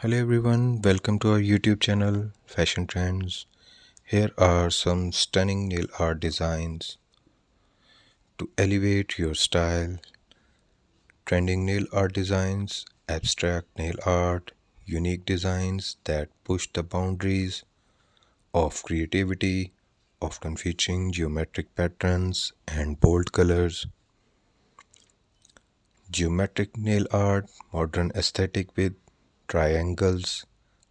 Hello everyone, welcome to our YouTube channel Fashion Trends. Here are some stunning nail art designs to elevate your style. Trending nail art designs, abstract nail art, unique designs that push the boundaries of creativity, often featuring geometric patterns and bold colors. Geometric nail art, modern aesthetic with triangles,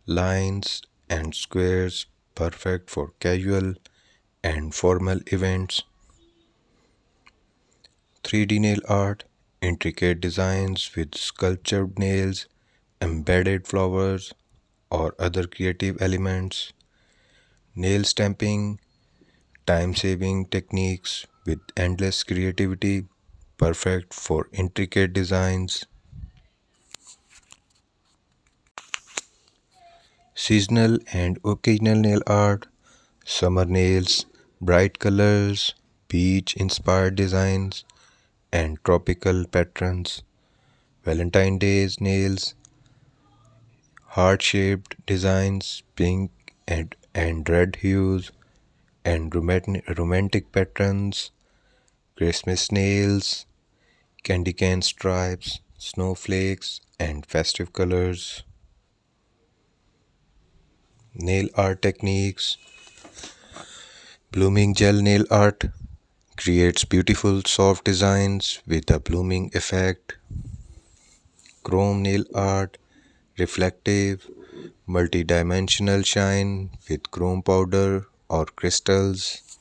lines, and squares, perfect for casual and formal events. 3D nail art, intricate designs with sculptured nails, embedded flowers, or other creative elements. Nail stamping, time saving techniques with endless creativity, perfect for intricate designs. Seasonal and occasional nail art, summer nails, bright colors, beach inspired designs, and tropical patterns. Valentine Day's nails, heart shaped designs, pink and red hues, and romantic patterns. Christmas nails, candy cane stripes, snowflakes, and festive colors. Nail art techniques, blooming gel nail art creates beautiful soft designs with a blooming effect. Chrome nail art, reflective, multi-dimensional shine with chrome powder or crystals.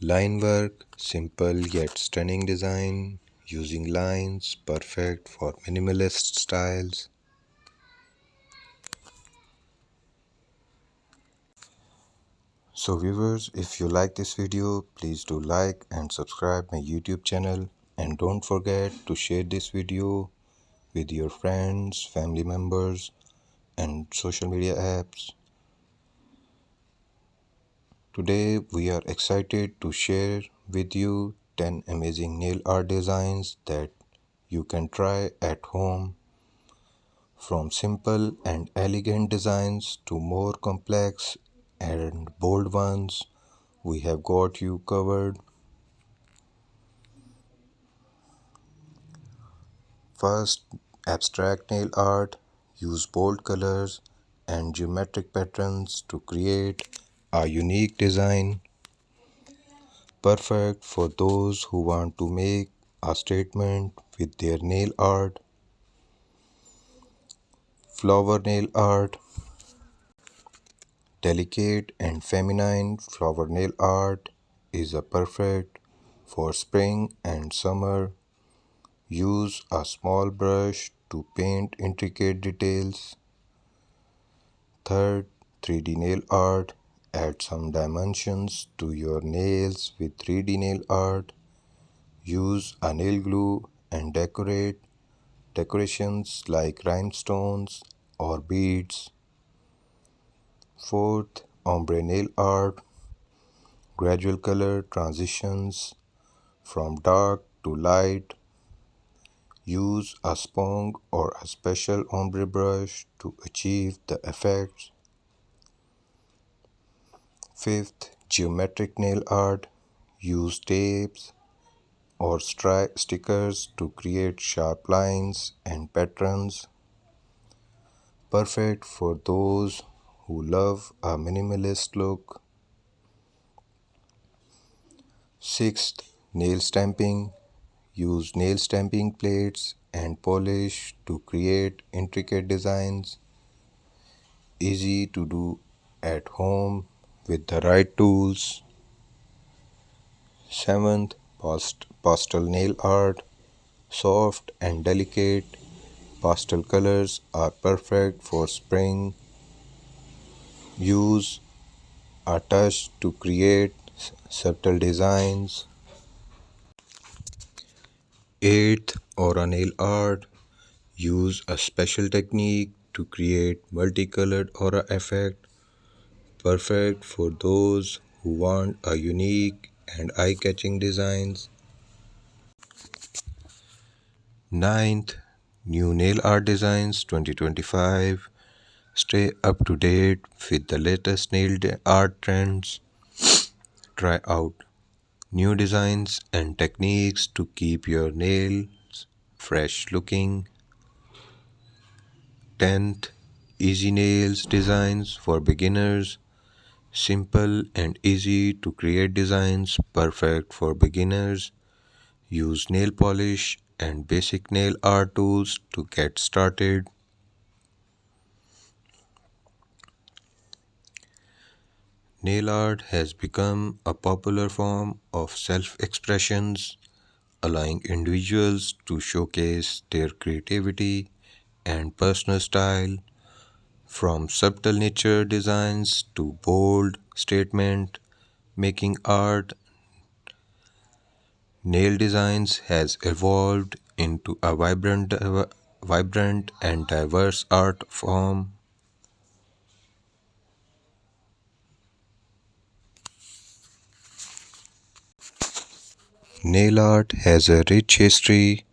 Line work, simple yet stunning design using lines, perfect for minimalist styles. So viewers, if you like this video, please do like and subscribe my YouTube channel, and don't forget to share this video with your friends, family members, and social media apps. Today we are excited to share with you 10 amazing nail art designs that you can try at home. From simple and elegant designs to more complex and bold ones, we have got you covered. First, abstract nail art. Use bold colors and geometric patterns to create a unique design, perfect for those who want to make a statement with their nail art. Flower nail art. Delicate and feminine flower nail art is a perfect for spring and summer. Use a small brush to paint intricate details. Third, 3D nail art. Add some dimensions to your nails with 3D nail art. Use a nail glue and decorate decorations like rhinestones or beads. Fourth, ombre nail art. Gradual color transitions from dark to light. Use a sponge or a special ombre brush to achieve the effects. Fifth, geometric nail art. Use tapes or stickers to create sharp lines and patterns, perfect for those who love a minimalist look. Sixth, nail stamping. Use nail stamping plates and polish to create intricate designs, easy to do at home with the right tools. Seventh, pastel nail art. Soft and delicate pastel colors are perfect for spring. Use a touch to create subtle designs. Eighth, aura nail art. Use a special technique to create multicolored aura effect, perfect for those who want a unique and eye-catching designs. Ninth, New nail art designs 2025. Stay up to date with the latest art trends. Try out new designs and techniques to keep your nails fresh looking. 10th, easy nails designs for beginners. Simple and easy to create designs perfect for beginners. Use nail polish and basic nail art tools to get started. Nail art has become a popular form of self expressions, allowing individuals to showcase their creativity and personal style. From subtle nature designs to bold statement making art, nail designs has evolved into a vibrant and diverse art form. Nail art has a rich history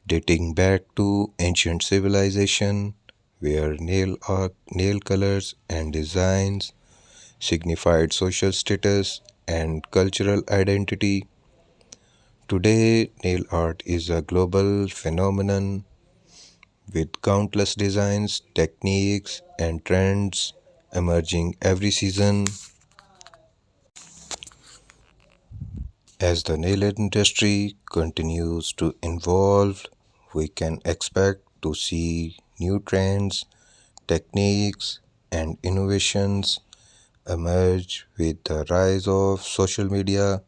dating back to ancient civilization, where nail colors and designs signified social status and cultural identity. Today, nail art is a global phenomenon with countless designs, techniques, and trends emerging every season. As the nail industry continues to evolve, we can expect to see new trends, techniques, and innovations emerge with the rise of social media.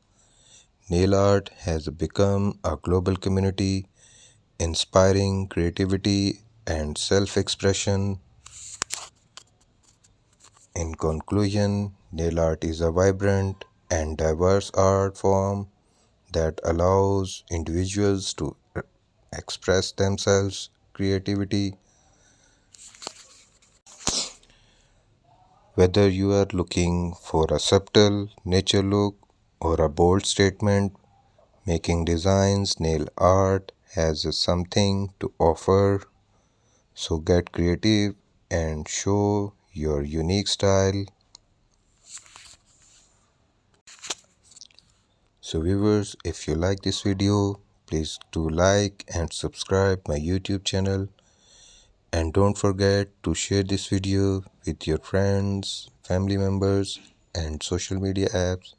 Nail art has become a global community inspiring creativity and self expression. In conclusion, nail art is a vibrant and diverse art form that allows individuals to express themselves creativity. Whether you are looking for a subtle nature look or a bold statement making designs, nail art has something to offer. So get creative and show your unique style. So viewers, if you like this video, please do like and subscribe my YouTube channel, and don't forget to share this video with your friends, family members and social media apps.